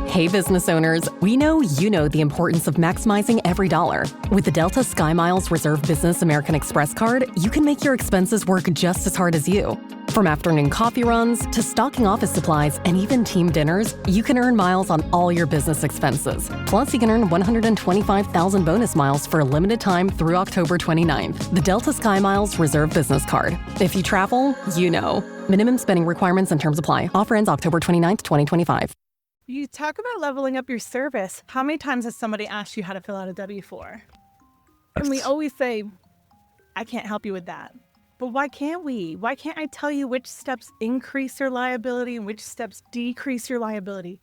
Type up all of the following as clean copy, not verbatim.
Hey, business owners, we know you know the importance of maximizing every dollar. With the Delta SkyMiles Reserve Business American Express card, you can make your expenses work just as hard as you. From afternoon coffee runs to stocking office supplies and even team dinners, you can earn miles on all your business expenses. Plus, you can earn 125,000 bonus miles for a limited time through October 29th. The Delta SkyMiles Reserve Business Card. If you travel, you know. Minimum spending requirements and terms apply. Offer ends October 29th, 2025. You talk about leveling up your service. How many times has somebody asked you how to fill out a W-4? And we always say, I can't help you with that. But why can't we? Why can't I tell you which steps increase your liability and which steps decrease your liability?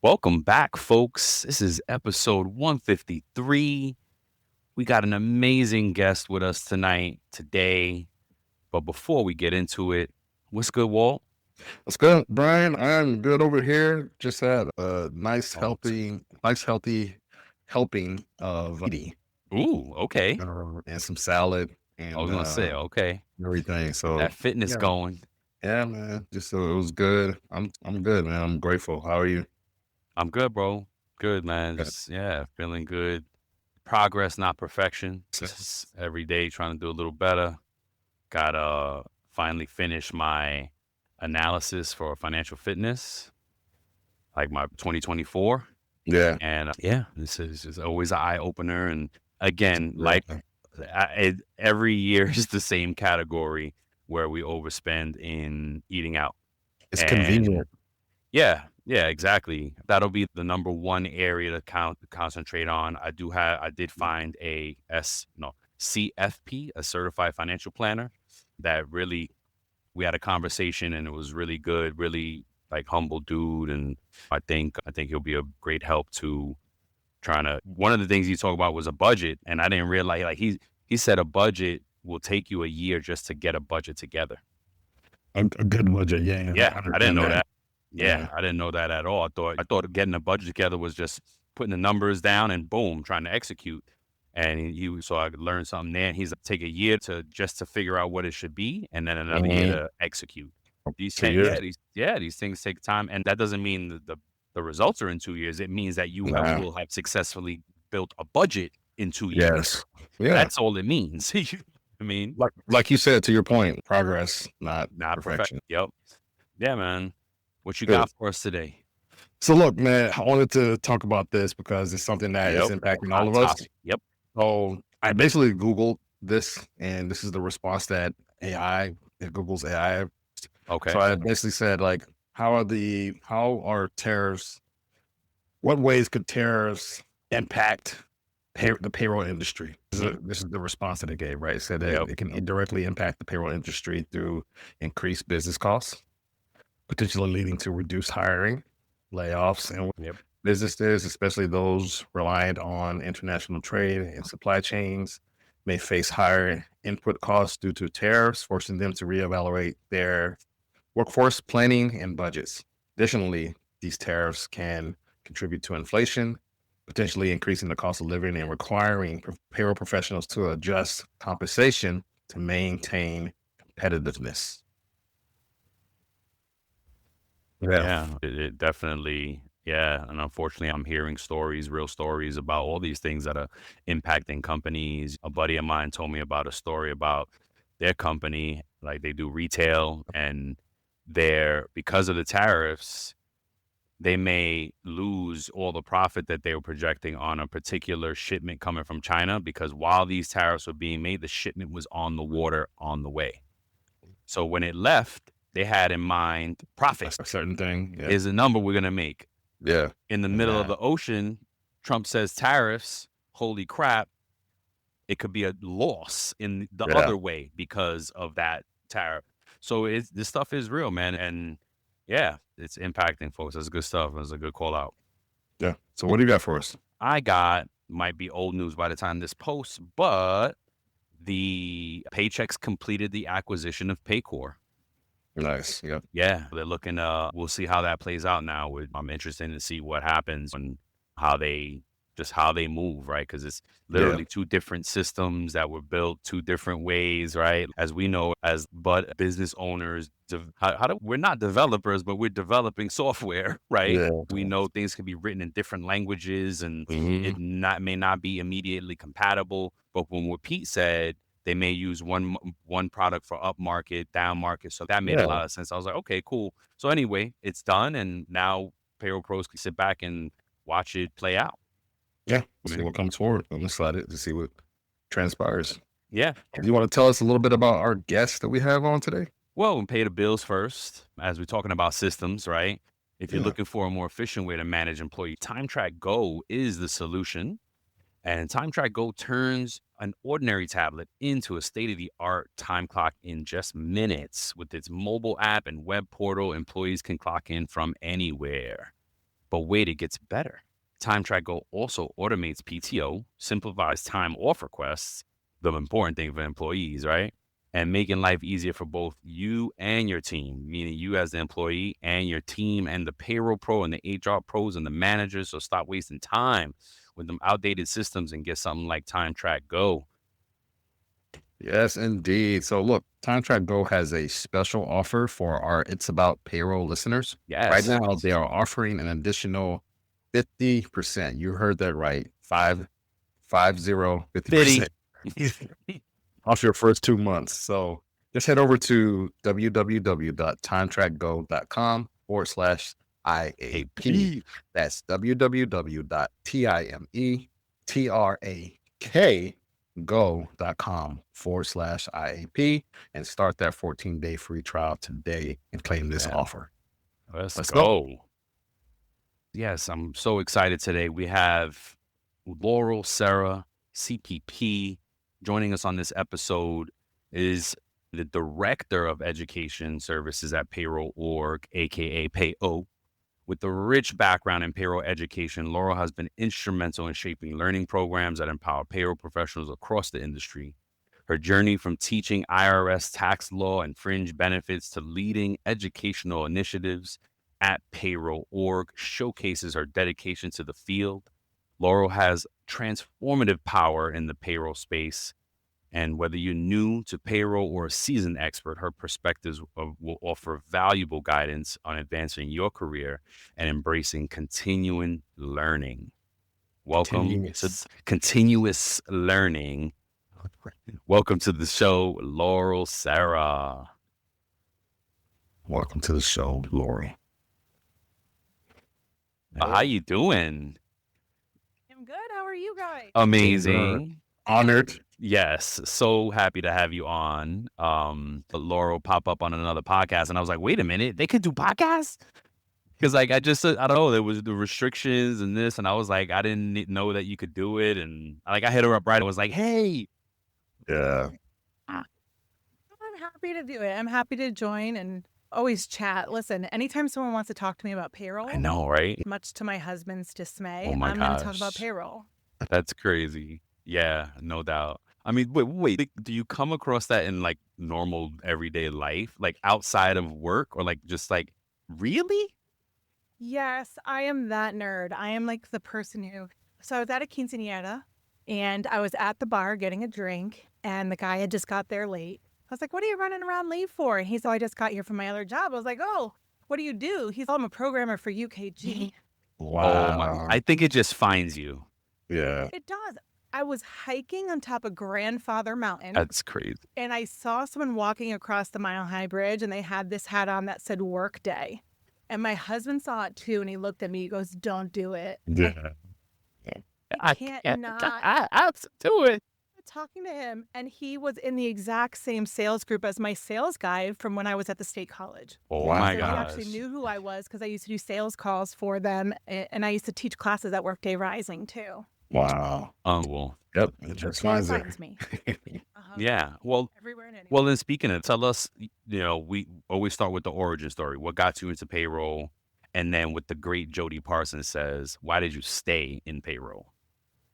Welcome back, folks. This is episode 153. We got an amazing guest with us today. But before we get into it, what's good, Walt? What's good, Brian? I'm good over here. Just had a nice healthy helping of eating. Ooh, okay. And some salad. And I was gonna say, okay, everything. So that fitness going. Yeah, man. Just so it was good. I'm good, man. I'm grateful. How are you? I'm good, bro. Good, man. Good. Just, feeling good. Progress, not perfection. Just every day trying to do a little better. Gotta finally finish my analysis for financial fitness, like my 2024. Yeah. And this is just always an eye opener. And again, every year is the same category where we overspend in eating out. It's convenient. Yeah, exactly. That'll be the number one area to concentrate on. I did find a CFP, a certified financial planner, that really, we had a conversation and it was really good, really like humble dude. And I think he'll be a great help to one of the things he talked about was a budget. And I didn't realize, like, he said a budget will take you a year just to get a budget together. A good budget. Yeah. I didn't know that. Yeah, I didn't know that at all. I thought getting a budget together was just putting the numbers down and boom, trying to execute. And so I learned something there. And he's like, take a year to figure out what it should be, and then another year to execute. These things take time, and that doesn't mean the results are in 2 years. It means that you will have successfully built a budget in 2 years. Yes, yeah, that's all it means. I mean, like you said, to your point, progress, not perfection. Yep. Yeah, man. What you got for us today? So look, man, I wanted to talk about this because it's something that is impacting all of us. Yep. So I basically Googled this, and this is the response that Google's AI. Okay. So I basically said, like, how are tariffs? What ways could tariffs impact the payroll industry? This is the response that it gave, right? It said that it can directly impact the payroll industry through increased business costs, potentially leading to reduced hiring, layoffs, and businesses, especially those reliant on international trade and supply chains, may face higher input costs due to tariffs, forcing them to reevaluate their workforce planning and budgets. Additionally, these tariffs can contribute to inflation, potentially increasing the cost of living and requiring payroll professionals to adjust compensation to maintain competitiveness. Yeah, it definitely, and unfortunately, I'm hearing real stories about all these things that are impacting companies. A buddy of mine told me about a story about their company, like they do retail, and because of the tariffs, they may lose all the profit that they were projecting on a particular shipment coming from China, because while these tariffs were being made, the shipment was on the water on the way. So when it left, they had in mind profit. A certain thing is a number we're going to make. Yeah. In the middle of the ocean, Trump says tariffs. Holy crap. It could be a loss in the other way because of that tariff. So this stuff is real, man. And it's impacting folks. That's good stuff. That's a good call out. Yeah. So what do you got for us? Might be old news by the time this posts, but the Paychex completed the acquisition of Paycor. Nice. Yeah. Yeah. They're looking, we'll see how that plays out now. I'm interested to see what happens and how they just how they move, right? Because it's literally two different systems that were built two different ways, right? As we know, as business owners, we're not developers, but we're developing software, right? Yeah. We know things can be written in different languages, and it may not be immediately compatible. But when what Pete said, they may use one product for up market, down market, so that made a lot of sense. I was like, okay, cool. So anyway, it's done, and now payroll pros can sit back and watch it play out. Yeah, see what comes forward. I'm excited to see what transpires. Yeah. Do you want to tell us a little bit about our guest that we have on today? Well, we pay the bills first, as we're talking about systems, right? If you're looking for a more efficient way to manage employee, TimeTrak Go is the solution. And TimeTrak Go turns an ordinary tablet into a state-of-the-art time clock in just minutes. With its mobile app and web portal, employees can clock in from anywhere. But wait, it gets better. TimeTrak Go also automates PTO, simplifies time off requests, the important thing for employees, right? And making life easier for both you and your team, meaning you as the employee and your team and the payroll pro and the HR pros and the managers. So stop wasting time with them outdated systems and get something like TimeTrak Go. Yes, indeed. So look, TimeTrak Go has a special offer for our It's About Payroll listeners. Yes. Right now, they are offering an additional 50%. You heard that right. 50, 50% off your first 2 months. So just head over to www.timetrakgo.com/IAP. That's www.timetrakgo.com/IAP and start that 14-day free trial today and claim this offer. Let's go. Yes, I'm so excited today. We have Laurel Serra, CPP. Joining us on this episode is the Director of Education Services at Payroll Org, aka Payo. With a rich background in payroll education, Laurel has been instrumental in shaping learning programs that empower payroll professionals across the industry. Her journey from teaching IRS tax law and fringe benefits to leading educational initiatives at Payroll Org showcases her dedication to the field. Laurel has transformative power in the payroll space, and whether you're new to payroll or a seasoned expert, her perspectives will offer valuable guidance on advancing your career and embracing continuing learning. Welcome to continuous learning. Welcome to the show, Laurel Serra. Welcome to the show, Laurel. How you doing? I'm good. How are you guys? Amazing. Honored. Yes, so happy to have you on. Laurel pop up on another podcast, and I was like, wait a minute, they could do podcasts? Because like I don't know, there was the restrictions and this, and I was like, I didn't know that you could do it, and I hit her up right. I was like, hey. Yeah. I'm happy to do it. I'm happy to join and always chat. Listen, anytime someone wants to talk to me about payroll, I know, right? Much to my husband's dismay, Oh my I'm going to talk gosh. about payroll. That's crazy. Yeah, no doubt. I mean, wait, do you come across that in like normal everyday life, like outside of work, or like just like, really? Yes, I am that nerd. I am like the person who, so I was at a quinceañera and I was at the bar getting a drink and the guy had just got there late. I was like, what are you running around late for? And he's like, I just got here from my other job. I was like, oh, what do you do? He's like, I'm a programmer for UKG. Wow. I think it just finds you. Yeah. It does. I was hiking on top of Grandfather Mountain. That's crazy. And I saw someone walking across the Mile High Bridge and they had this hat on that said work day. And my husband saw it too and he looked at me, he goes, don't do it. Yeah. I can't not. I'll do it. Talking to him, and he was in the exact same sales group as my sales guy from when I was at the state college. Oh my So gosh. he actually knew who I was because I used to do sales calls for them, and I used to teach classes at Workday Rising too. Wow. Well, Yep. It just finds it. Finds me. yeah. Well, Everywhere and anywhere. well, then speaking of, tell us, we always start with the origin story. What got you into payroll? And then what the great Jody Parsons says, why did you stay in payroll?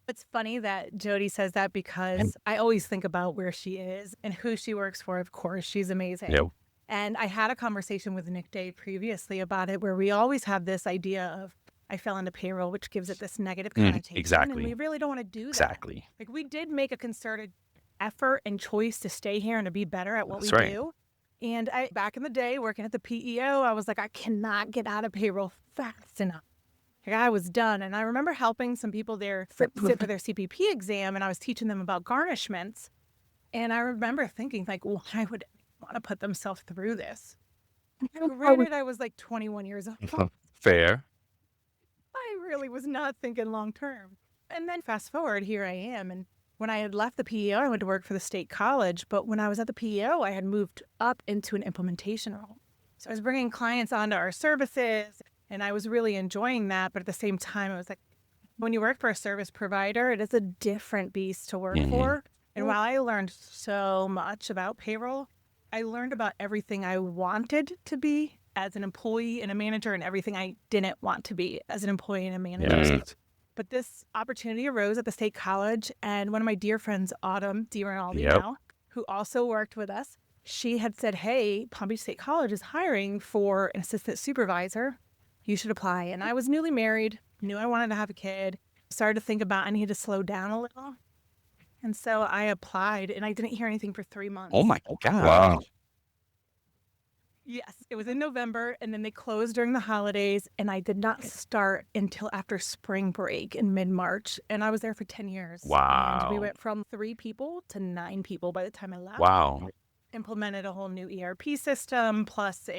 It's funny that Jody says that because I always think about where she is and who she works for. Of course, she's amazing. Yep. And I had a conversation with Nick Day previously about it where we always have this idea of, I fell into payroll, which gives it this negative connotation. Exactly. And we really don't want to do that. Exactly. Like, we did make a concerted effort and choice to stay here and to be better at what That's we right. do. And back in the day, working at the PEO, I was like, I cannot get out of payroll fast enough. Like, I was done. And I remember helping some people there sit for their CPP exam, and I was teaching them about garnishments. And I remember thinking, like, why would anyone want to put themselves through this? Granted, I was like 21 years old. Fair. I really was not thinking long term. And then fast forward, here I am. And when I had left the PEO, I went to work for the state college. But when I was at the PEO, I had moved up into an implementation role. So I was bringing clients onto our services, and I was really enjoying that. But at the same time, I was like, when you work for a service provider, it is a different beast to work for. And while I learned so much about payroll, I learned about everything I wanted to be as an employee and a manager, and everything I didn't want to be as an employee and a manager. But this opportunity arose at the state college, and one of my dear friends, Autumn DiRinaldi now, who also worked with us, she had said, hey, Palm Beach State College is hiring for an assistant supervisor. You should apply. And I was newly married, knew I wanted to have a kid, started to think about I needed to slow down a little. And so I applied, and I didn't hear anything for 3 months. Oh my God. Wow. Yes, it was in November, and then they closed during the holidays, and I did not start until after spring break in mid-March, and I was there for 10 years. Wow. And we went from 3 people to 9 people by the time I left. Wow. Implemented a whole new ERP system, plus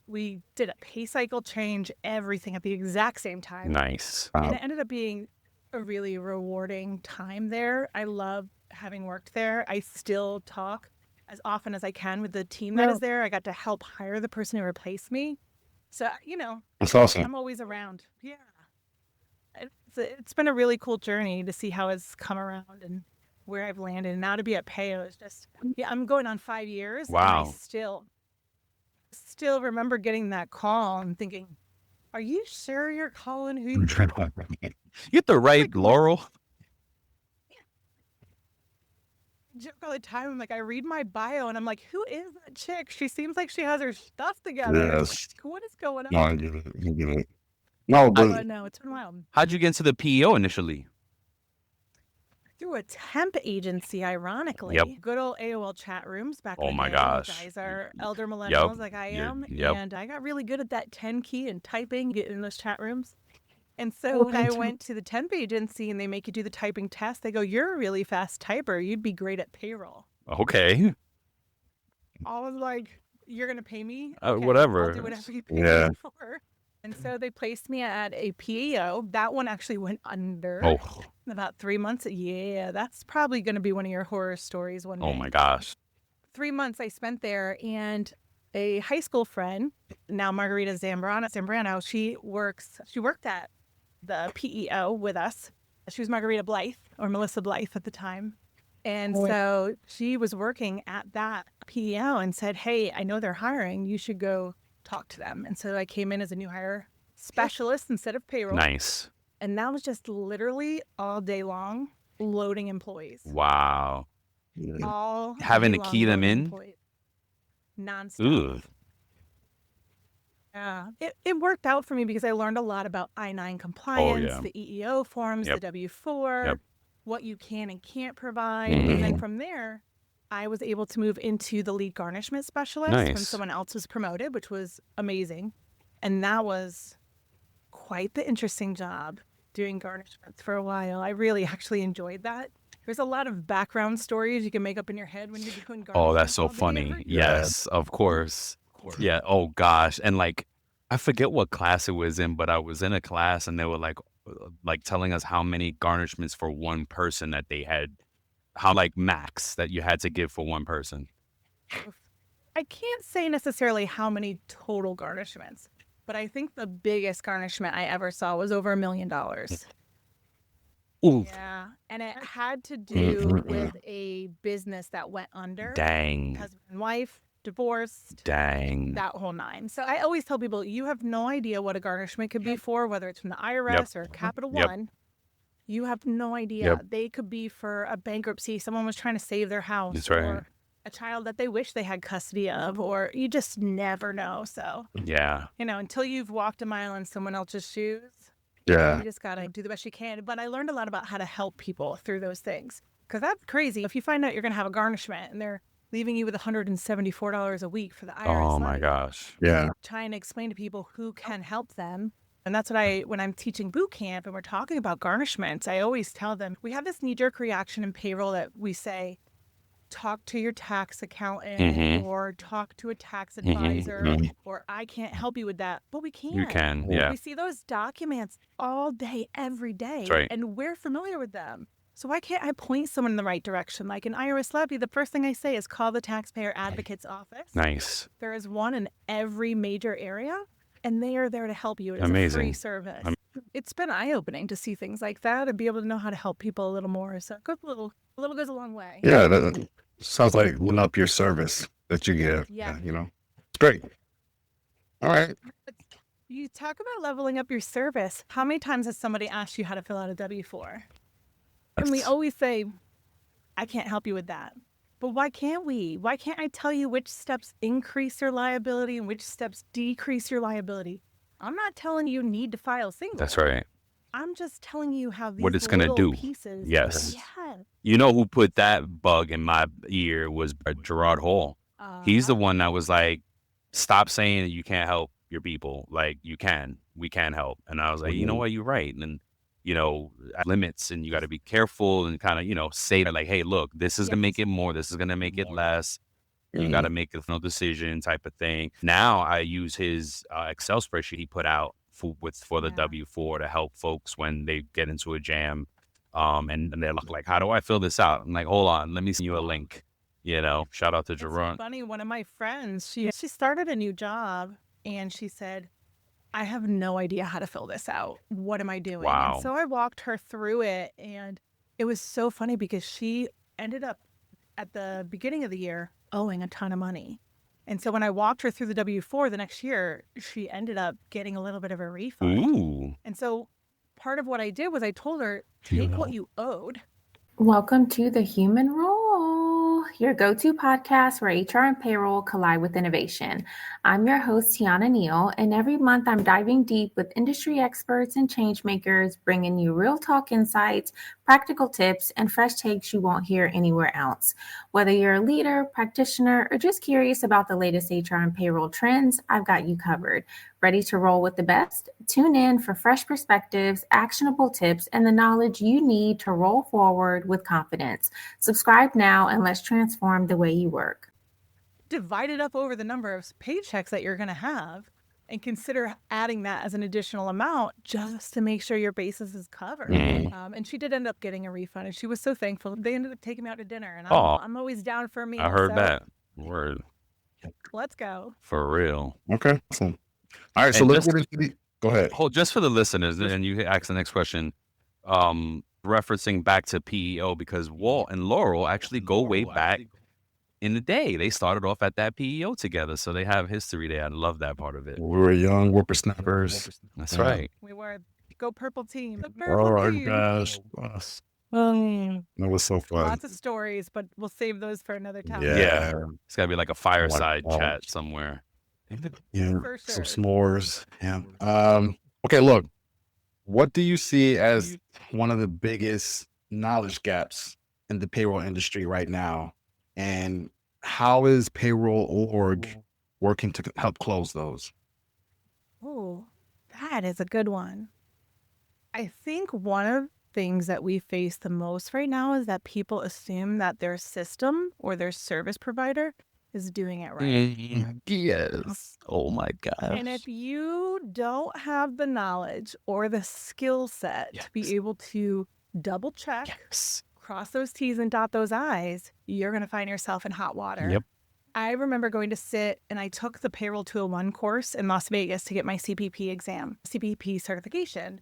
we did a pay cycle change, everything at the exact same time. Nice. And it ended up being a really rewarding time there. I love having worked there. I still talk as often as I can with the team that is there. I got to help hire the person who replaced me. So, That's awesome. I'm always around. Yeah. It's been a really cool journey to see how it's come around and where I've landed. And now to be at Payo is just, I'm going on 5 years. Wow. And I still remember getting that call and thinking, are you sure you're calling who you You get the right Laurel. joke all the time. I'm like, I read my bio and I'm like, who is that chick? She seems like she has her stuff together. Yes. What is going on? No, I get it. I get it. No, but No, it's been wild. How'd you get into the PEO initially? Through a temp agency, ironically. Yep. Good old AOL chat rooms back in Oh the my day. gosh. You guys are elder millennials like I You're- am. yep. And I got really good at that 10 key and typing, getting in those chat rooms. And so when I went to the temp agency and they make you do the typing test, they go, you're a really fast typer. You'd be great at payroll. Okay. I was like, you're going to pay me? Whatever. I'll do whatever you pay Yeah. me for. And so they placed me at a PEO. That one actually went under Oh. in about 3 months. Yeah, that's probably going to be one of your horror stories one day. Oh my gosh. 3 months I spent there, and a high school friend, now Margarita Zambrano, she worked at the PEO with us. She was Margarita Blythe, or Melissa Blythe at the time. And so she was working at that PEO and said, hey, I know they're hiring. You should go talk to them. And so I came in as a new hire specialist instead of payroll. Nice. And that was just literally all day long loading employees. Wow. All Having day to long key them loading in? employees. Nonstop. Ugh. Yeah. It worked out for me because I learned a lot about I-9 compliance, the EEO forms, Yep. the W-4, Yep. what you can and can't provide. And then from there, I was able to move into the lead garnishment specialist when Nice. someone else was promoted, which was amazing. And that was quite the interesting job, doing garnishments for a while. I really actually enjoyed that. There's a lot of background stories you can make up in your head when you're doing garnishments. Oh, that's so all day, funny. every day. Yes, of course. Yeah. Oh gosh. And like, I forget what class it was in, but I was in a class and they were like telling us how many garnishments for one person that they had, how like max that you had to give for one person. I can't say necessarily how many total garnishments, but I think the biggest garnishment I ever saw was over $1 million. Ooh. Yeah. And it had to do with a business that went under. Dang. Husband and wife, divorced, Dang. that whole nine. So I always tell people, you have no idea what a garnishment could be for, whether it's from the IRS or Capital Yep. One. You have no idea. Yep. They could be for a bankruptcy. Someone was trying to save their house. That's right. Or a child that they wish they had custody of, or you just never know. So, Yeah. until you've walked a mile in someone else's shoes, Yeah. You just got to do the best you can. But I learned a lot about how to help people through those things. Because that's crazy. If you find out you're going to have a garnishment and they're leaving you with $174 a week for the IRS Oh my money, gosh. Yeah. trying to explain to people who can help them. And that's what when I'm teaching boot camp and we're talking about garnishments, I always tell them, we have this knee-jerk reaction in payroll that we say, talk to your tax accountant or talk to a tax advisor or I can't help you with that. But we can. You can, yeah. We see those documents all day, every day. That's right. And we're familiar with them. So why can't I point someone in the right direction? Like an IRS levy, the first thing I say is call the taxpayer advocate's office. Nice. There is one in every major area, and they are there to help you. It's Amazing. a free service. It's been eye-opening to see things like that and be able to know how to help people a little more. So a little goes a long way. Yeah. That sounds like one up your service that you give. Yeah. It's great. All right. You talk about leveling up your service. How many times has somebody asked you how to fill out a W-4? And we always say, I can't help you with that. But why can't we? Why can't I tell you which steps increase your liability and which steps decrease your liability? I'm not telling you need to file single. That's right. I'm just telling you how these What it's gonna little do. pieces. Yes. Yeah. You know who put that bug in my ear was Gerard Hall. He's the one that was like, stop saying that you can't help your people. Like, you can. We can help. And I was like, you know what? You're right. And limits, and you got to be careful and kind of, say that, like, hey, look, this is going to make it more. This is going to make it less. You got to make a final decision type of thing. Now I use his Excel spreadsheet he put out for the W-4 to help folks when they get into a jam. And they're like, how do I fill this out? I'm like, hold on, let me send you a link. Shout out to Jerome. It's funny, one of my friends, she started a new job and she said, I have no idea how to fill this out. What am I doing? Wow. And so I walked her through it, and it was so funny because she ended up at the beginning of the year owing a ton of money. And so when I walked her through the W-4 the next year, she ended up getting a little bit of a refund. Ooh. And so part of what I did was I told her, take what you owed. Welcome to The Human Role, your go-to podcast where HR and payroll collide with innovation. I'm your host, Tiana Neal, and every month I'm diving deep with industry experts and change makers, bringing you real talk insights, practical tips, and fresh takes you won't hear anywhere else. Whether you're a leader, practitioner, or just curious about the latest HR and payroll trends, I've got you covered. Ready to roll with the best? Tune in for fresh perspectives, actionable tips, and the knowledge you need to roll forward with confidence. Subscribe now and let's transform the way you work. Divide it up over the number of paychecks that you're going to have and consider adding that as an additional amount just to make sure your basis is covered. And she did end up getting a refund, and she was so thankful. They ended up taking me out to dinner, and I'm always down for a meal. I heard so that. Word. Let's go. For real. Okay. Awesome. All right. So let's get into the. Go ahead. Hold, just for the listeners, and you ask the next question. Referencing back to PEO, because Walt and Laurel actually go way back in the day. They started off at that PEO together, so they have history there. I love that part of it. We were young whippersnappers. That's right. We were go purple team. The Oh purple my team. gosh. That was so fun. Lots of stories, but we'll save those for another time. Yeah. It's got to be like a fireside Wow. chat somewhere. Yeah. For Some sure. s'mores. Yeah. Okay. Look, what do you see as one of the biggest knowledge gaps in the payroll industry right now? And how is Payroll Org working to help close those? Oh, that is a good one. I think one of the things that we face the most right now is that people assume that their system or their service provider is doing it right. Yes. Oh my gosh. And if you don't have the knowledge or the skill set to be able to double check, cross those T's and dot those I's, you're going to find yourself in hot water. Yep. I remember going to sit, and I took the Payroll 201 course in Las Vegas to get my CPP exam, CPP certification.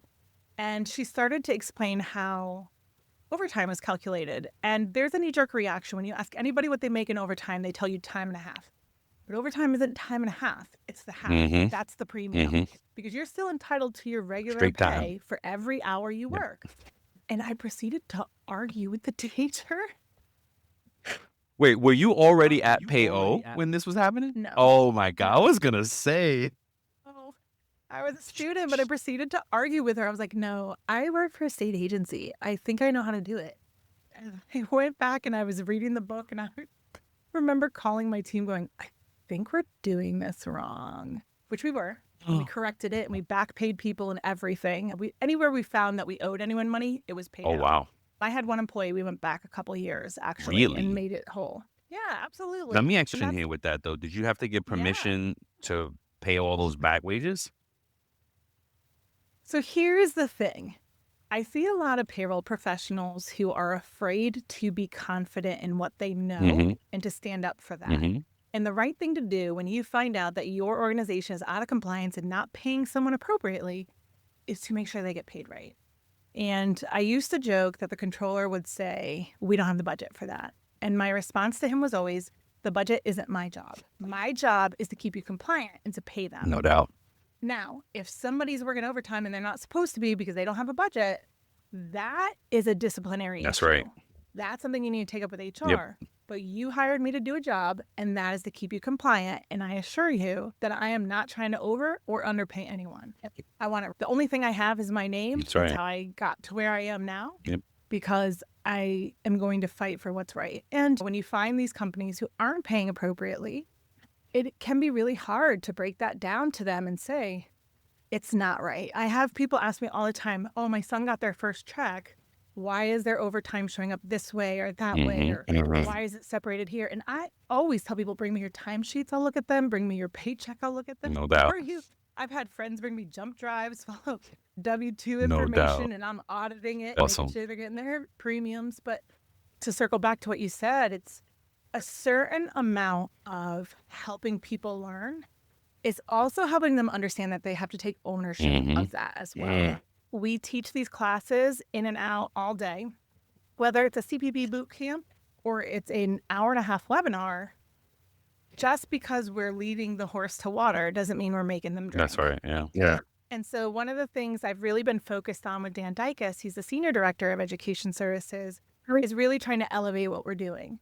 And she started to explain how overtime is calculated. And there's a knee-jerk reaction. When you ask anybody what they make in overtime, they tell you time and a half. But overtime isn't time and a half. It's the half. That's the premium. Because you're still entitled to your regular Straight pay time. for every hour you work. And I proceeded to argue with the teacher. Wait, were you already at Payo when this was happening? No. Oh my God. I was going to say. Oh, I was a student, but I proceeded to argue with her. I was like, no, I work for a state agency. I think I know how to do it. And I went back and I was reading the book, and I remember calling my team going, I think we're doing this wrong, which we were. And we corrected it, and we back paid people and everything. Anywhere we found that we owed anyone money, it was paid out. wow. I had one employee, we went back a couple of years actually Really? and made it whole. Yeah, absolutely. Let me And action that's- here with that though. Did you have to get permission to pay all those back wages? So here's the thing. I see a lot of payroll professionals who are afraid to be confident in what they know Mhm. and to stand up for that. Mhm. And the right thing to do when you find out that your organization is out of compliance and not paying someone appropriately is to make sure they get paid right. And I used to joke that the controller would say, we don't have the budget for that. And my response to him was always, the budget isn't my job. My job is to keep you compliant and to pay them. No doubt. Now, if somebody's working overtime and they're not supposed to be because they don't have a budget, that is a disciplinary That's issue. right. That's something you need to take up with HR. But you hired me to do a job, and that is to keep you compliant. And I assure you that I am not trying to over or underpay anyone. I want it. The only thing I have is my name. That's right. That's how I got to where I am now. Yep. Because I am going to fight for what's right. And when you find these companies who aren't paying appropriately, it can be really hard to break that down to them and say, it's not right. I have people ask me all the time, oh, my son got their first check. Why is their overtime showing up this way or that way? Or why is it separated here? And I always tell people, bring me your timesheets. I'll look at them. Bring me your paycheck. I'll look at them. No doubt. I've had friends bring me jump drives, follow W-2 No information, doubt. and I'm auditing it, Awesome. making sure they're getting their premiums. But to circle back to what you said, it's a certain amount of helping people learn is also helping them understand that they have to take ownership of that as well. We teach these classes in and out all day, whether it's a CPP boot camp or it's an hour-and-a-half webinar. Just because we're leading the horse to water doesn't mean we're making them drink. That's right. Yeah. Yeah. And so one of the things I've really been focused on with Dan Dykes, he's the Senior Director of Education Services, is really trying to elevate what we're doing.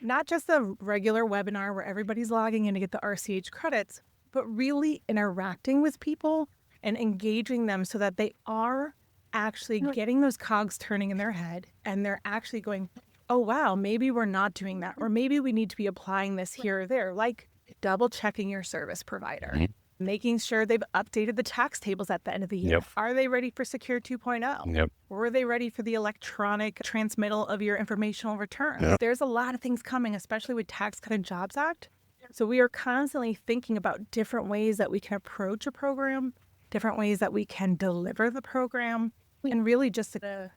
Not just a regular webinar where everybody's logging in to get the RCH credits, but really interacting with people and engaging them so that they are actually getting those cogs turning in their head and they're actually going, oh, wow, maybe we're not doing that. Or maybe we need to be applying this here or there, like double checking your service provider, making sure they've updated the tax tables at the end of the year. Yep. Are they ready for Secure 2.0? Yep. Or are they ready for the electronic transmittal of your informational returns? Yep. There's a lot of things coming, especially with Tax Cut and Jobs Act. So we are constantly thinking about different ways that we can approach a program, different ways that we can deliver the program, and really just to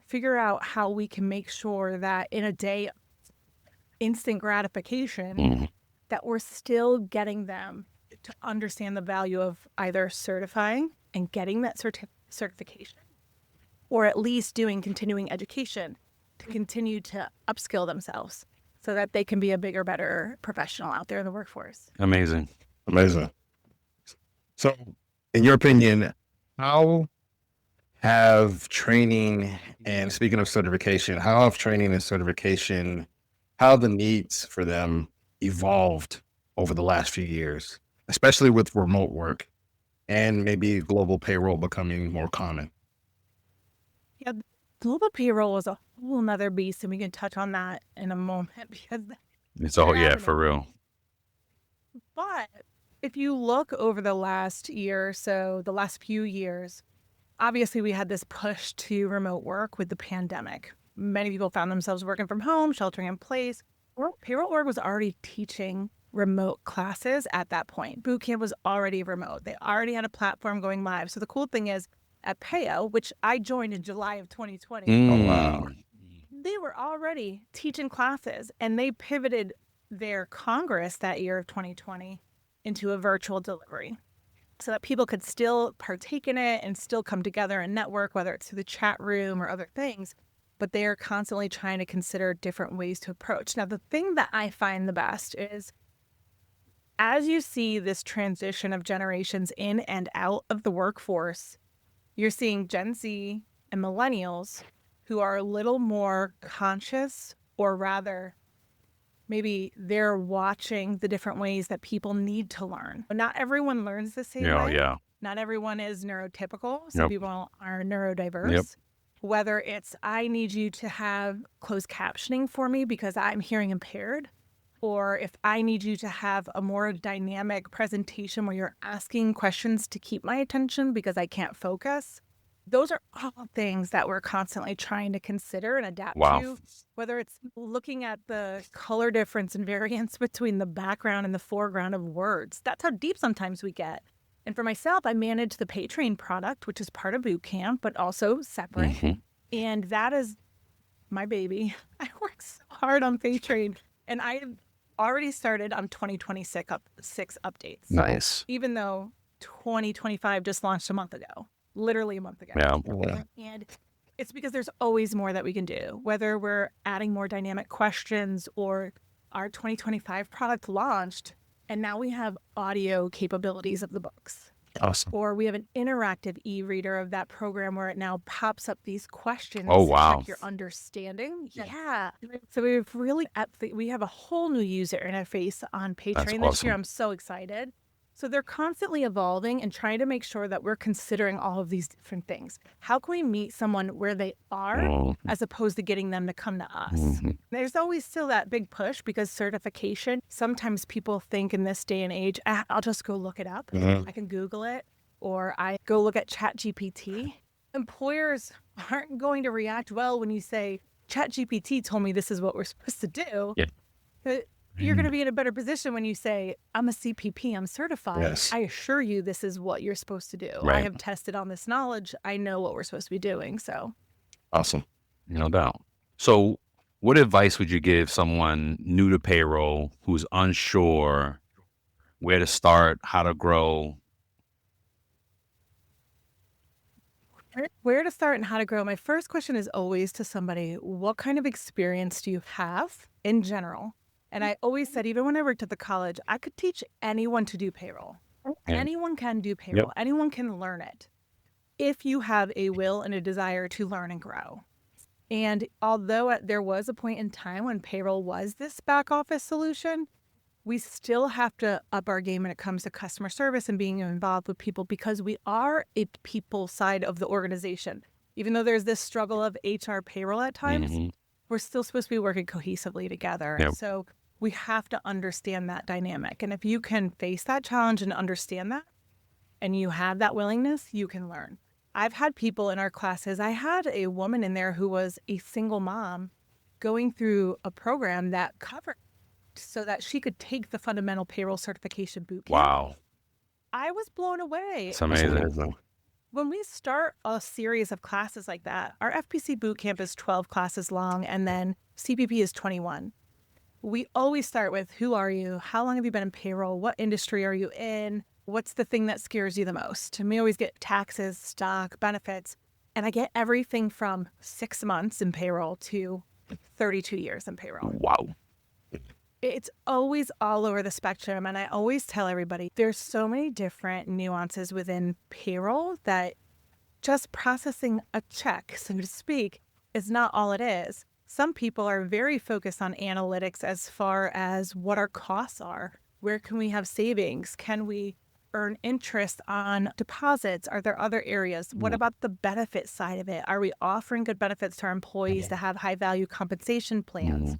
figure out how we can make sure that in a day of instant gratification, that we're still getting them to understand the value of either certifying and getting that certification, or at least doing continuing education to continue to upskill themselves so that they can be a bigger, better professional out there in the workforce. Amazing. Amazing. So, in your opinion, how have training and speaking of certification, how have training and certification, how have the needs for them evolved over the last few years, especially with remote work and maybe global payroll becoming more common? Yeah, global payroll is a whole nother beast, and we can touch on that in a moment because It's all, yeah, happening. for real. But if you look over the last year or so, the last few years, obviously we had this push to remote work with the pandemic. Many people found themselves working from home, sheltering in place. Payroll Org was already teaching remote classes at that point. Bootcamp was already remote. They already had a platform going live. So the cool thing is at Payo, which I joined in July of 2020, Oh, wow. they were already teaching classes, and they pivoted their Congress that year of 2020 into a virtual delivery so that people could still partake in it and still come together and network, whether it's through the chat room or other things. But they are constantly trying to consider different ways to approach. Now, the thing that I find the best is as you see this transition of generations in and out of the workforce, you're seeing Gen Z and millennials who are a little more conscious, or rather, maybe they're watching the different ways that people need to learn. Not everyone learns the same Yeah, way. yeah. Not everyone is neurotypical. Some Yep. people are neurodiverse. Yep. Whether it's I need you to have closed captioning for me because I'm hearing impaired, or if I need you to have a more dynamic presentation where you're asking questions to keep my attention because I can't focus. Those are all things that we're constantly trying to consider and adapt Wow. to, whether it's looking at the color difference and variance between the background and the foreground of words. That's how deep sometimes we get. And for myself, I manage the PayTrain product, which is part of boot camp, but also separate. Mhm. And that is my baby. I work so hard on PayTrain, and I have already started on 2026 updates. Nice. Even though 2025 just launched a month ago, literally a month ago. Yeah. And it's because there's always more that we can do, whether we're adding more dynamic questions or our 2025 product launched, and now we have audio capabilities of the books. Awesome. Or we have an interactive e-reader of that program where it now pops up these questions. Oh, to wow. check your understanding. Yeah. So we have a whole new user interface on PayTrain this year. awesome. I'm so excited. So they're constantly evolving and trying to make sure that we're considering all of these different things. How can we meet someone where they are Mhm. as opposed to getting them to come to us? Mhm. There's always still that big push because certification, sometimes people think in this day and age, I'll just go look it up. Mhm. I can Google it, or I go look at ChatGPT. Employers aren't going to react well when you say, ChatGPT told me this is what we're supposed to do. Yeah. But you're going to be in a better position when you say, I'm a CPP, I'm certified. Yes. I assure you this is what you're supposed to do. I Right. have tested on this knowledge. I know what we're supposed to be doing. So Awesome. No doubt. So, what advice would you give someone new to payroll who's unsure where to start, how to grow? where to start and how to grow? My first question is always to somebody, what kind of experience do you have in general? And I always said, even when I worked at the college, I could teach anyone to do payroll. Yeah. Anyone can do payroll. Anyone can learn it if you have a will and a desire to learn and grow. And although there was a point in time when payroll was this back office solution, we still have to up our game when it comes to customer service and being involved with people because we are a people side of the organization. Even though there's this struggle of HR payroll at times, Mhm. we're still supposed to be working cohesively together. Yep. So we have to understand that dynamic. And if you can face that challenge and understand that, and you have that willingness, you can learn. I've had people in our classes. I had a woman in there who was a single mom going through a program that covered so that she could take the fundamental payroll certification boot camp. Wow. I was blown away. It's amazing. When we start a series of classes like that, our FPC boot camp is 12 classes long, and then CPP is 21. We always start with, who are you? How long have you been in payroll? What industry are you in? What's the thing that scares you the most? And we always get taxes, stock, benefits. And I get everything from 6 months in payroll to 32 years in payroll. Wow. It's always all over the spectrum. And I always tell everybody, there's so many different nuances within payroll that just processing a check, so to speak, is not all it is. Some people are very focused on analytics as far as what our costs are. Where can we have savings? Can we earn interest on deposits? Are there other areas? What about the benefit side of it? Are we offering good benefits to our employees to have high value compensation plans?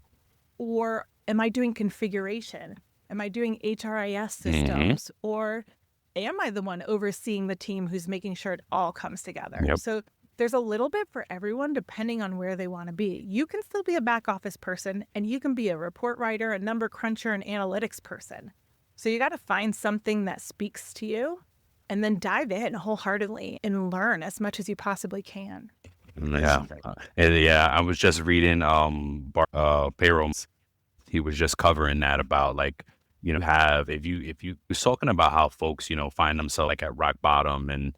Or am I doing configuration? Am I doing HRIS systems? Or am I the one overseeing the team who's making sure it all comes together? Yep. So there's a little bit for everyone depending on where they want to be. You can still be a back office person, and you can be a report writer, a number cruncher, an analytics person. So you got to find something that speaks to you and then dive in wholeheartedly and learn as much as you possibly can. Yeah. I was just reading payroll. He was just covering that about like, if you was talking about how folks, find themselves like at rock bottom and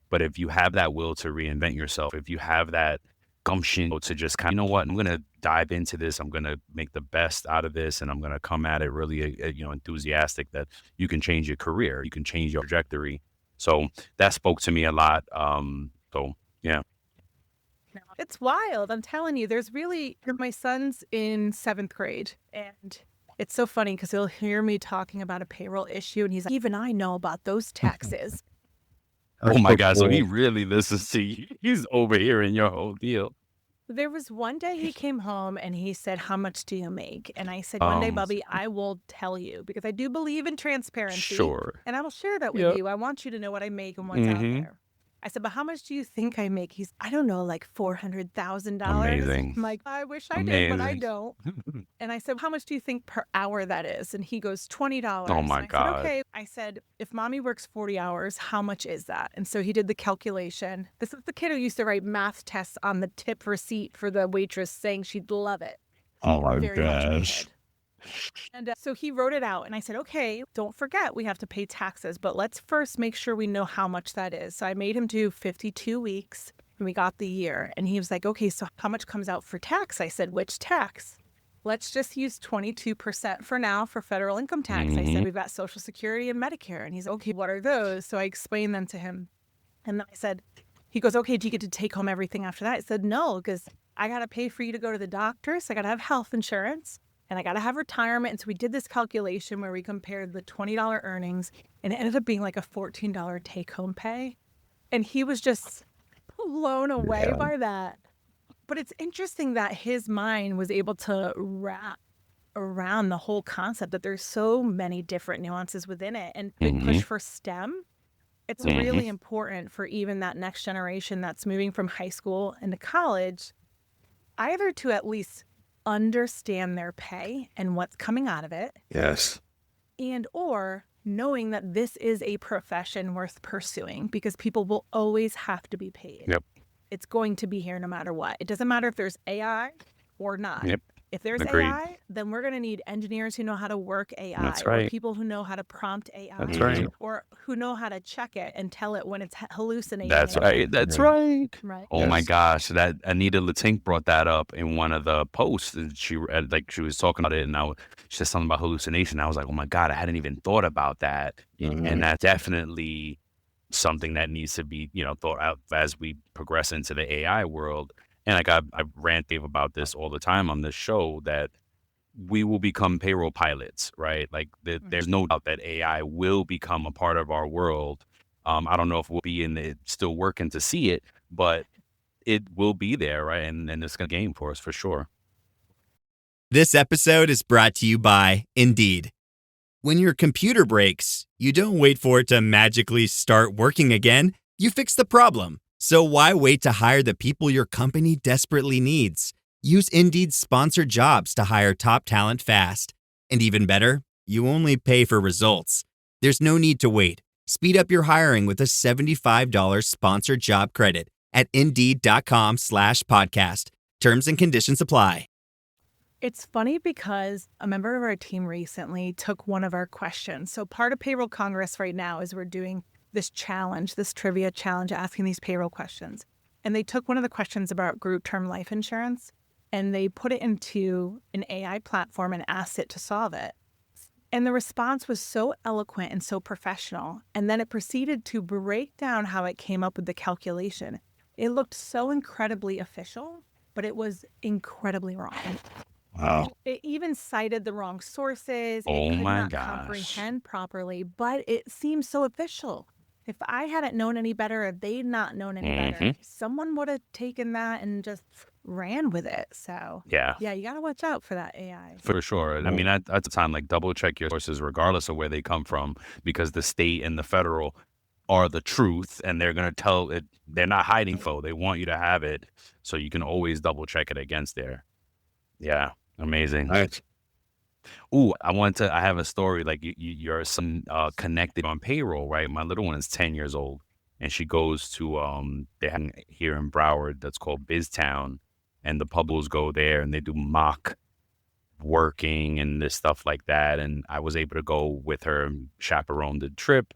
but if you have that will to reinvent yourself, if you have that gumption to just kind of, you know what, I'm going to dive into this, I'm going to make the best out of this, and I'm going to come at it really, enthusiastic, that you can change your career, you can change your trajectory. So that spoke to me a lot. So yeah. It's wild. I'm telling you, my son's in 7th grade, and It's so funny because he'll hear me talking about a payroll issue and he's like, even I know about those taxes. Oh my God. So he really listens to you. He's overhearing your whole deal. There was one day he came home and he said, how much do you make? And I said, one day, Bubby, I will tell you because I do believe in transparency. Sure. And I will share that with you. I want you to know what I make and what's out there. I said, but how much do you think I make? He's, I don't know, like $400,000. Amazing. I'm like, I wish I did, but I don't. And I said, how much do you think per hour that is? And he goes, $20. Oh my God. I said, okay. I said, if mommy works 40 hours, how much is that? And so he did the calculation. This is the kid who used to write math tests on the tip receipt for the waitress saying she'd love it. Oh my Very much gosh. needed. And so he wrote it out and I said, okay, don't forget we have to pay taxes, but let's first make sure we know how much that is. So I made him do 52 weeks and we got the year. And he was like, okay, so how much comes out for tax? I said, which tax? Let's just use 22% for now for federal income tax. I said, we've got Social Security and Medicare. And he's like, okay, what are those? So I explained them to him. And then I said, he goes, okay, do you get to take home everything after that? I said, no, because I got to pay for you to go to the doctor. So I got to have health insurance. And I got to have retirement. And so we did this calculation where we compared the $20 earnings and it ended up being like a $14 take home pay. And he was just blown away by that. But it's interesting that his mind was able to wrap around the whole concept that there's so many different nuances within it. And big push for STEM. It's really important for even that next generation that's moving from high school into college, either to at least understand their pay and what's coming out of it. Yes. And or knowing that this is a profession worth pursuing because people will always have to be paid. Yep. It's going to be here no matter what. It doesn't matter if there's AI or not. Yep. If there's Agreed. AI, then we're going to need engineers who know how to work AI. That's right. Or people who know how to prompt AI. That's right. Or who know how to check it and tell it when it's hallucinating. That's right. That's right. Right. Oh my gosh, that Anita Latink brought that up in one of the posts. And she was talking about it, and she said something about hallucination. I was like, oh my God, I hadn't even thought about that, and that's definitely something that needs to be thought out as we progress into the AI world. And like I rant Dave about this all the time on this show that we will become payroll pilots, right? Like there's no doubt that AI will become a part of our world. I don't know if we'll be still working to see it, but it will be there, right? And it's a game for us for sure. This episode is brought to you by Indeed. When your computer breaks, you don't wait for it to magically start working again. You fix the problem. So why wait to hire the people your company desperately needs? Use Indeed's sponsored jobs to hire top talent fast. And even better, you only pay for results. There's no need to wait. Speed up your hiring with a $75 sponsored job credit at Indeed.com/podcast. Terms and conditions apply. It's funny because a member of our team recently took one of our questions. So part of Payroll Congress right now is we're doing this challenge, this trivia challenge, asking these payroll questions. And they took one of the questions about group term life insurance and they put it into an AI platform and asked it to solve it. And the response was so eloquent and so professional. And then it proceeded to break down how it came up with the calculation. It looked so incredibly official, but it was incredibly wrong. Wow. It even cited the wrong sources. Oh it could my not gosh. comprehend properly, but it seemed so official. If I hadn't known any better, if they'd not known any better, someone would have taken that and just ran with it. So Yeah. you got to watch out for that AI. For sure. I mean, at the time, like double check your sources regardless of where they come from, because the state and the federal are the truth and they're going to tell it. They're not hiding info. They want you to have it. So you can always double check it against there. Yeah. Amazing. Nice. Ooh, I have a story. Like you're some connected on payroll, right? My little one is 10 years old and she goes to, they have here in Broward that's called BizTown, and the publics go there and they do mock working and this stuff like that. And I was able to go with her and chaperone the trip,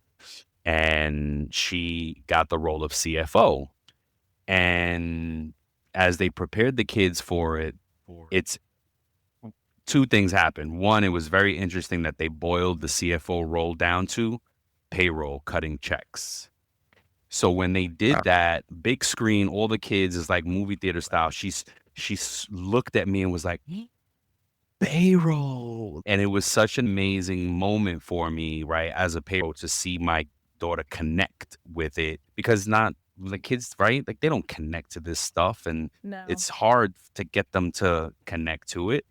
and she got the role of CFO. And as they prepared the kids for it, it's two things happened. One, it was very interesting that they boiled the CFO role down to payroll, cutting checks. So when they did that, big screen, all the kids is like movie theater style. She looked at me and was like, payroll. And it was such an amazing moment for me, right, as a payroll to see my daughter connect with it, because not the kids, right? Like they don't connect to this stuff, and No. it's hard to get them to connect to it.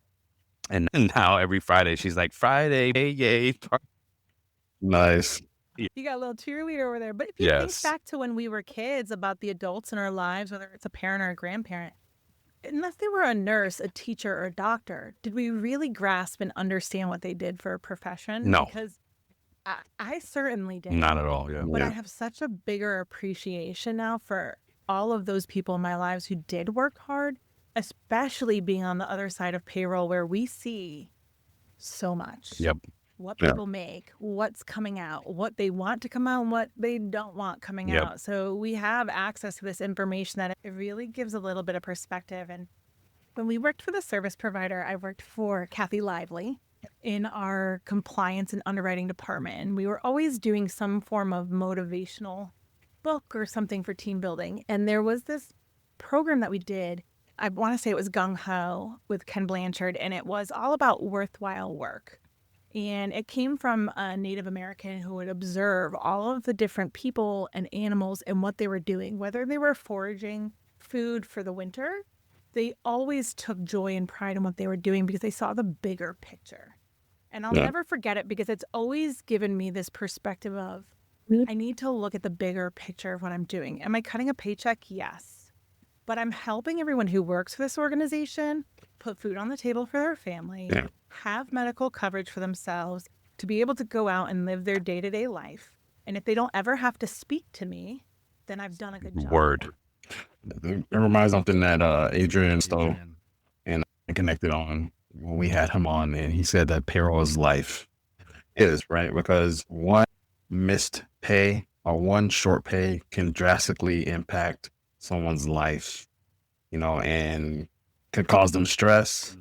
And now every Friday she's like, Friday, yay. Nice. You got a little cheerleader over there. But if you Yes. think back to when we were kids about the adults in our lives, whether it's a parent or a grandparent, unless they were a nurse, a teacher, or a doctor, did we really grasp and understand what they did for a profession? No. Because I certainly did. Not at all, yeah. But I Yeah. have such a bigger appreciation now for all of those people in my lives who did work hard, especially being on the other side of payroll where we see so much. Yep. What Yeah. people make, what's coming out, what they want to come out, and what they don't want coming Yep. out. So we have access to this information that it really gives a little bit of perspective. And when we worked for the service provider, I worked for Kathy Lively in our compliance and underwriting department. And we were always doing some form of motivational book or something for team building. And there was this program that we did. I want to say it was Gung Ho with Ken Blanchard, and it was all about worthwhile work. And it came from a Native American who would observe all of the different people and animals and what they were doing, whether they were foraging food for the winter. They always took joy and pride in what they were doing because they saw the bigger picture. And I'll Yeah. never forget it because it's always given me this perspective of, I need to look at the bigger picture of what I'm doing. Am I cutting a paycheck? Yes. But I'm helping everyone who works for this organization put food on the table for their family, Yeah. have medical coverage for themselves, to be able to go out and live their day-to-day life. And if they don't ever have to speak to me, then I've done a good job. Word. It reminds me of something that Adrian Stowe and I connected on when we had him on, and he said that payroll is life. It is, right? Because one missed pay or one short pay can drastically impact someone's life, and could cause them stress.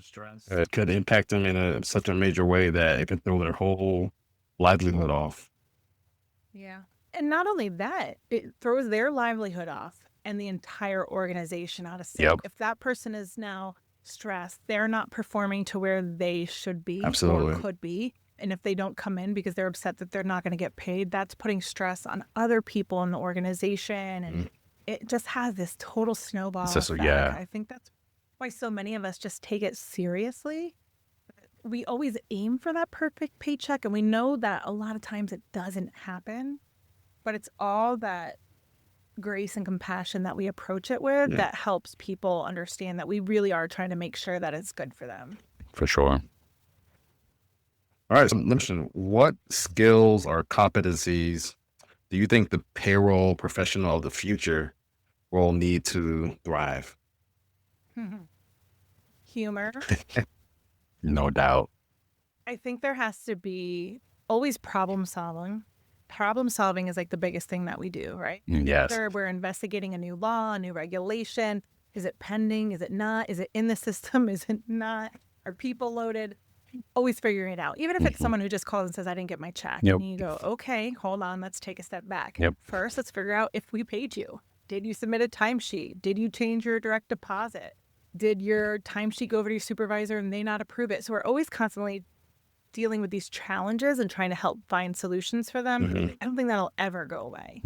It could impact them in such a major way that it could throw their whole livelihood off. Yeah. And not only that, it throws their livelihood off and the entire organization out of sync. Yep. If that person is now stressed, they're not performing to where they should be Absolutely. or could be. And if they don't come in because they're upset that they're not going to get paid, that's putting stress on other people in the organization. And it just has this total snowball So, effect. yeah. I think that's why so many of us just take it seriously. We always aim for that perfect paycheck, and we know that a lot of times it doesn't happen. But it's all that grace and compassion that we approach it with that helps people understand that we really are trying to make sure that it's good for them. For sure. All right, so listen, what skills or competencies do you think the payroll professional of the future will need to thrive? Humor. No doubt. I think there has to be always problem solving. Problem solving is like the biggest thing that we do, right? Yes. Whether we're investigating a new law, a new regulation. Is it pending? Is it not? Is it in the system? Is it not? Are people loaded? Always figuring it out. Even if it's someone who just calls and says, I didn't get my check. Yep. And you go, okay, hold on. Let's take a step back. Yep. First, let's figure out if we paid you. Did you submit a timesheet? Did you change your direct deposit? Did your timesheet go over to your supervisor and they not approve it? So we're always constantly dealing with these challenges and trying to help find solutions for them. I don't think that'll ever go away.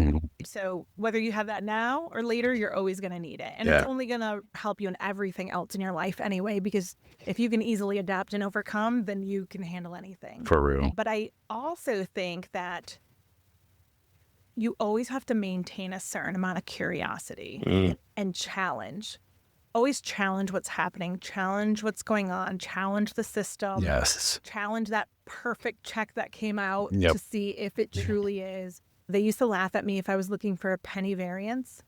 So whether you have that now or later, you're always going to need it. And it's only going to help you in everything else in your life anyway, because if you can easily adapt and overcome, then you can handle anything. For real. But I also think that you always have to maintain a certain amount of curiosity and challenge. Always challenge what's happening, challenge what's going on, challenge the system. Yes. Challenge that perfect check that came out Yep. to see if it truly is. They used to laugh at me if I was looking for a penny variance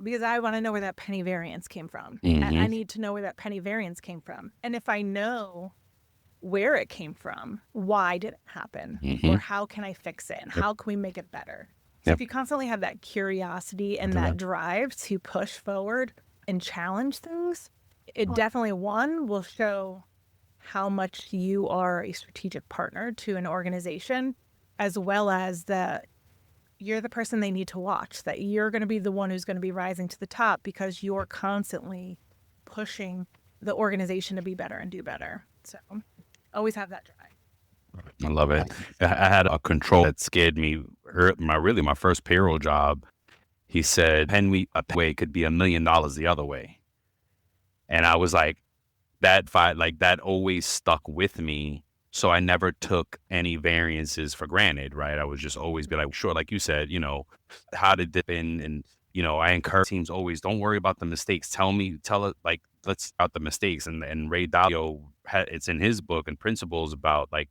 because I want to know where that penny variance came from. I need to know where that penny variance came from. And if I know where it came from, why did it happen? Or how can I fix it? And how can we make it better? So if you constantly have that curiosity and that drive to push forward and challenge those, it definitely, one, will show how much you are a strategic partner to an organization, as well as that you're the person they need to watch, that you're going to be the one who's going to be rising to the top because you're constantly pushing the organization to be better and do better. So Always have that drive. I love it. I had a control that scared me. My first payroll job, he said, a way could be $1 million the other way. And I was like, that always stuck with me. So I never took any variances for granted, right? I would just always be like, sure, like you said, how to dip in. And, I encourage teams always, don't worry about the mistakes. Tell it, like, let's about the mistakes. And Ray Dalio, it's in his book and principles about like,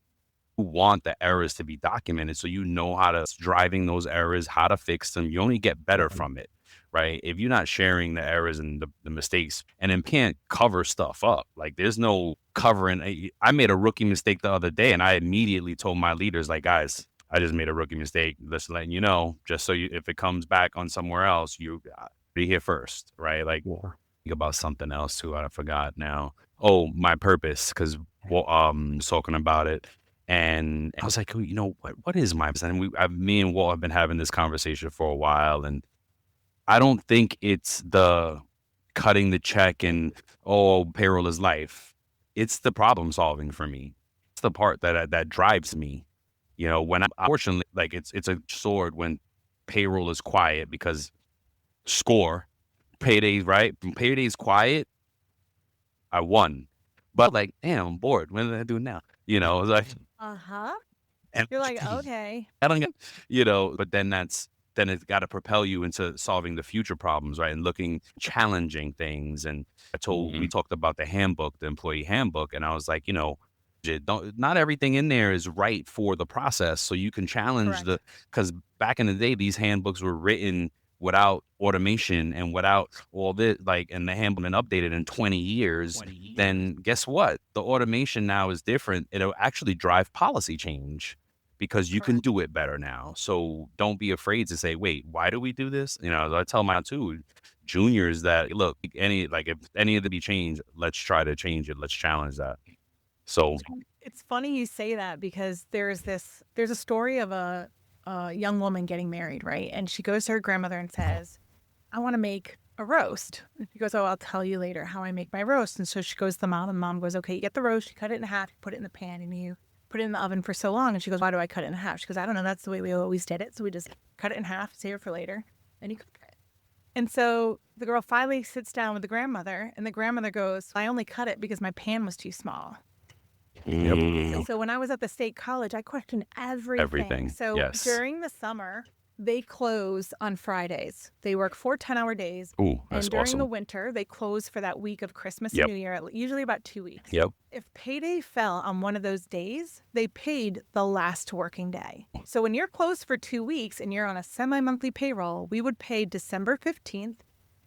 who want the errors to be documented. So how to driving those errors, how to fix them. You only get better from it, right? If you're not sharing the errors and the mistakes and then can't cover stuff up, like there's no covering. I made a rookie mistake the other day and I immediately told my leaders, like, guys, I just made a rookie mistake. Just letting you know, just so if it comes back on somewhere else, you be here first, right? Like think about something else too. I forgot now. Oh, my purpose, because talking about it. And I was like, what is my purpose? And me and Walt have been having this conversation for a while. And I don't think it's the cutting the check and, payroll is life. It's the problem solving for me. It's the part that drives me. When unfortunately, like it's a sword when payroll is quiet because paydays, right? When payday's quiet, I won. But like, damn, I'm bored. What did I do now? It's like, and You're like, okay. I don't get, but then it's got to propel you into solving the future problems, right? And challenging things. And we talked about the handbook, the employee handbook. And I was like, not everything in there is right for the process. So you can challenge because back in the day, these handbooks were written without automation and without all this, and the handbook been updated in 20 years, then guess what? The automation now is different. It'll actually drive policy change because you can do it better now. So don't be afraid to say, wait, why do we do this? I tell my juniors that, look, if any of it be changed, let's try to change it. Let's challenge that. So it's funny you say that because there's a story of a young woman getting married, right? And she goes to her grandmother and says, I want to make a roast. And she goes, oh, I'll tell you later how I make my roast. And so she goes to the mom, and mom goes, okay, you get the roast, you cut it in half, you put it in the pan, and you put it in the oven for so long. And she goes, why do I cut it in half? She goes, I don't know, that's the way we always did it. So we just cut it in half, save it for later, and you cook it. And so the girl finally sits down with the grandmother, and the grandmother goes, I only cut it because my pan was too small. Yep. And so when I was at the state college, I questioned everything. So during the summer, they close on Fridays. They work 4 10-hour days. Ooh, that's and during awesome. the winter, they close for that week of Christmas and New Year, usually about 2 weeks. Yep. If payday fell on one of those days, they paid the last working day. So when you're closed for 2 weeks and you're on a semi-monthly payroll, we would pay December 15th.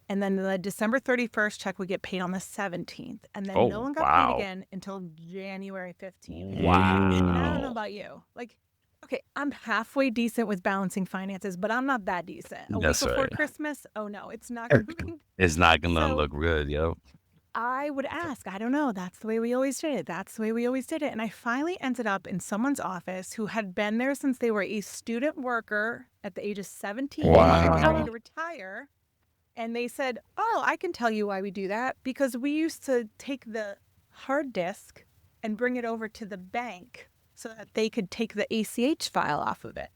And then the December 31st check would get paid on the 17th. And then no one got paid again until January 15th. Wow. And I don't know about you. Like, okay, I'm halfway decent with balancing finances, but I'm not that decent. A week before Christmas, oh no, it's not going to It's not going to look good, yo. I would ask, I don't know, that's the way we always did it. That's the way we always did it. And I finally ended up in someone's office who had been there since they were a student worker at the age of 17. Wow. Ready to retire. And they said, oh, I can tell you why we do that. Because we used to take the hard disk and bring it over to the bank so that they could take the ACH file off of it.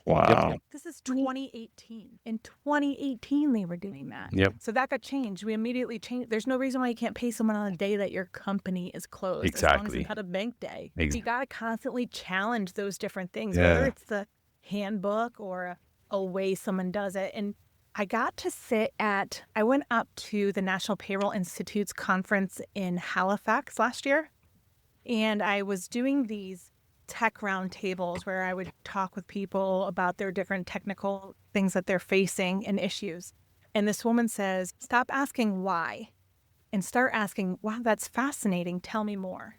Wow. This is 2018. In 2018, they were doing that. Yep. So that got changed. We immediately changed. There's no reason why you can't pay someone on a day that your company is closed. Exactly. As long as you had a bank day. Exactly. You got to constantly challenge those different things, Yeah. whether it's the handbook or a way someone does it. And I went up to the National Payroll Institute's conference in Halifax last year, and I was doing these tech roundtables where I would talk with people about their different technical things that they're facing and issues. And this woman says, stop asking why and start asking, wow, that's fascinating. Tell me more.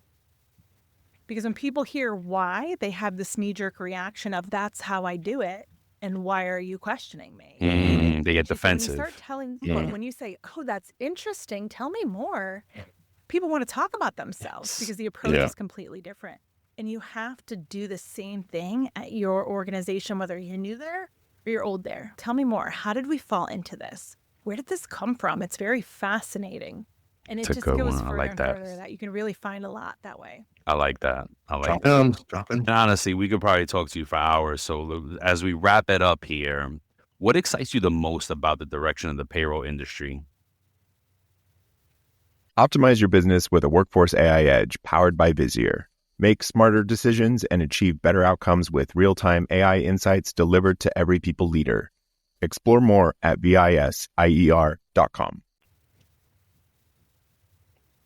Because when people hear why, they have this knee-jerk reaction of that's how I do it. And why are you questioning me? They get defensive. When you start telling people, when you say, oh, that's interesting, tell me more, people want to talk about themselves because the approach is completely different. And you have to do the same thing at your organization, whether you're new there or you're old there. Tell me more. How did we fall into this? Where did this come from? It's very fascinating. And it just goes further and further that you can really find a lot that way. I like that. I like Dropping. And honestly, we could probably talk to you for hours. So as we wrap it up here, what excites you the most about the direction of the payroll industry? Optimize your business with a Workforce AI Edge powered by Visier. Make smarter decisions and achieve better outcomes with real-time AI insights delivered to every people leader. Explore more at visier.com.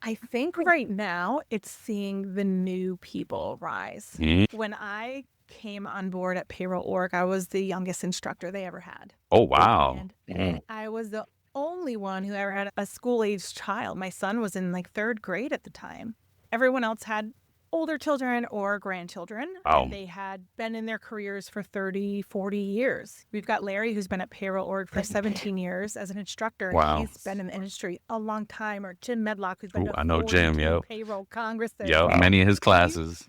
I think right now it's seeing the new people rise. Mm-hmm. When I came on board at Payroll Org, I was the youngest instructor they ever had. Oh, wow. And I was the only one who ever had a school-aged child. My son was in like 3rd grade at the time. Everyone else had older children or grandchildren. Wow. And they had been in their careers for 30, 40 years. We've got Larry, who's been at Payroll Org for 17 years as an instructor. Wow. He's been in the industry a long time. Or Jim Medlock, who's been Ooh, to I know Jim, 42 yo. payroll congresses. Yo, many of his classes.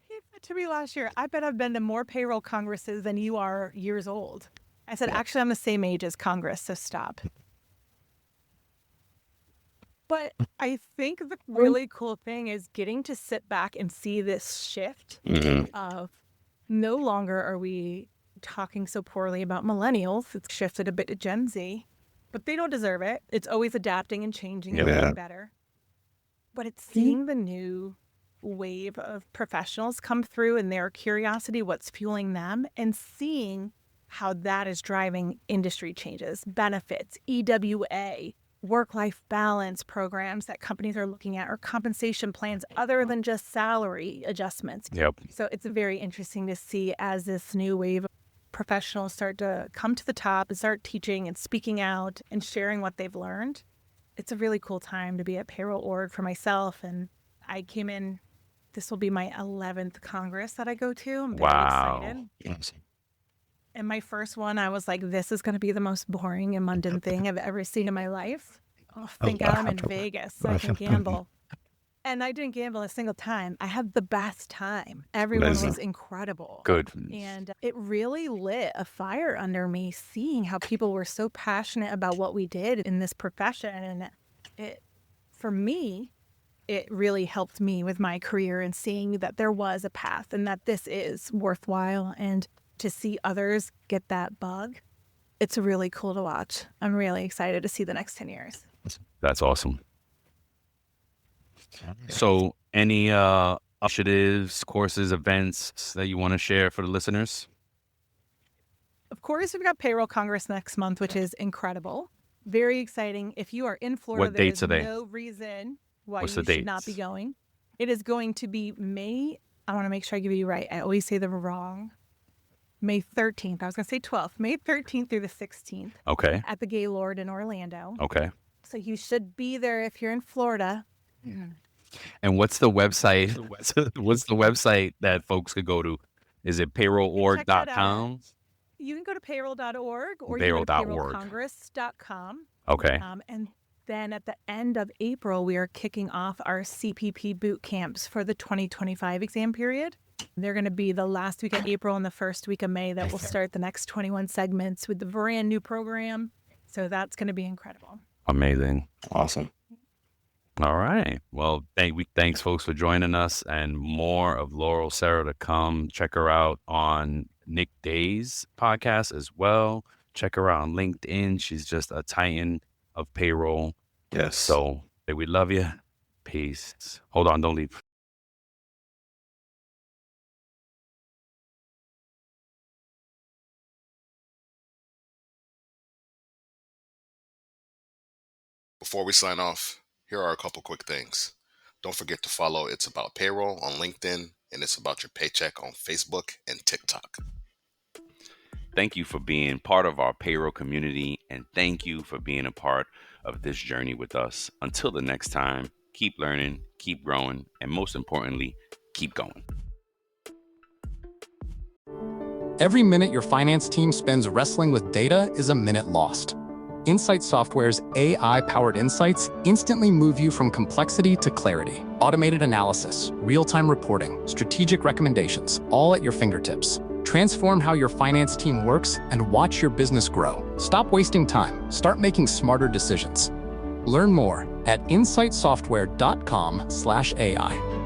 He said to me last year, I bet I've been to more payroll congresses than you are years old. I said, actually, I'm the same age as Congress, so stop. But I think the really cool thing is getting to sit back and see this shift of no longer are we talking so poorly about millennials. It's shifted a bit to Gen Z, but they don't deserve it. It's always adapting and changing and getting better. But it's seeing the new wave of professionals come through and their curiosity, what's fueling them, and seeing how that is driving industry changes, benefits, EWA, work-life balance programs that companies are looking at, or compensation plans other than just salary adjustments. Yep. So it's very interesting to see as this new wave of professionals start to come to the top and start teaching and speaking out and sharing what they've learned. It's a really cool time to be at Payroll Org for myself. And I came in, this will be my 11th Congress that I go to. I'm very excited. Yes. And my first one, I was like, this is going to be the most boring and mundane thing I've ever seen in my life. Oh, thank God I'm in Vegas. So I can gamble. And I didn't gamble a single time. I had the best time. Everyone was incredible. Good. And it really lit a fire under me seeing how people were so passionate about what we did in this profession. And it, for me, it really helped me with my career and seeing that there was a path and that this is worthwhile. And to see others get that bug, it's really cool to watch. I'm really excited to see the next 10 years. That's awesome. So any initiatives, courses, events that you want to share for the listeners? Of course, we've got Payroll Congress next month, which is incredible. Very exciting. If you are in Florida, What dates are they? no reason why What's you the should not be dates? going. It is going to be May. I want to make sure I give you right. I always say them wrong. May 13th. I was going to say 12th. May 13th through the 16th Okay. at the Gaylord in Orlando. Okay. So you should be there if you're in Florida. And what's the website? What's the website that folks could go to? Is it payrollorg.com? You can go to payroll.org or Payroll.org. you go to payrollcongress.com. Okay. And then at the end of April, we are kicking off our CPP boot camps for the 2025 exam period. They're going to be the last week of April and the first week of May that will start the next 21 segments with the brand new program. So that's going to be incredible. Amazing. Awesome. All right. Well, thanks folks for joining us, and more of Laurel Serra to come. Check her out on Nick Day's podcast as well. Check her out on LinkedIn. She's just a titan of payroll. Yes. So we love you. Peace. Hold on. Don't leave. Before we sign off, here are a couple quick things. Don't forget to follow It's About Payroll on LinkedIn and It's About Your Paycheck on Facebook and TikTok. Thank you for being part of our payroll community, and thank you for being a part of this journey with us. Until the next time, keep learning, keep growing, and most importantly, keep going. Every minute your finance team spends wrestling with data is a minute lost. Insight Software's AI-powered insights instantly move you from complexity to clarity. Automated analysis, real-time reporting, strategic recommendations, all at your fingertips. Transform how your finance team works and watch your business grow. Stop wasting time. Start making smarter decisions. Learn more at insightsoftware.com/AI.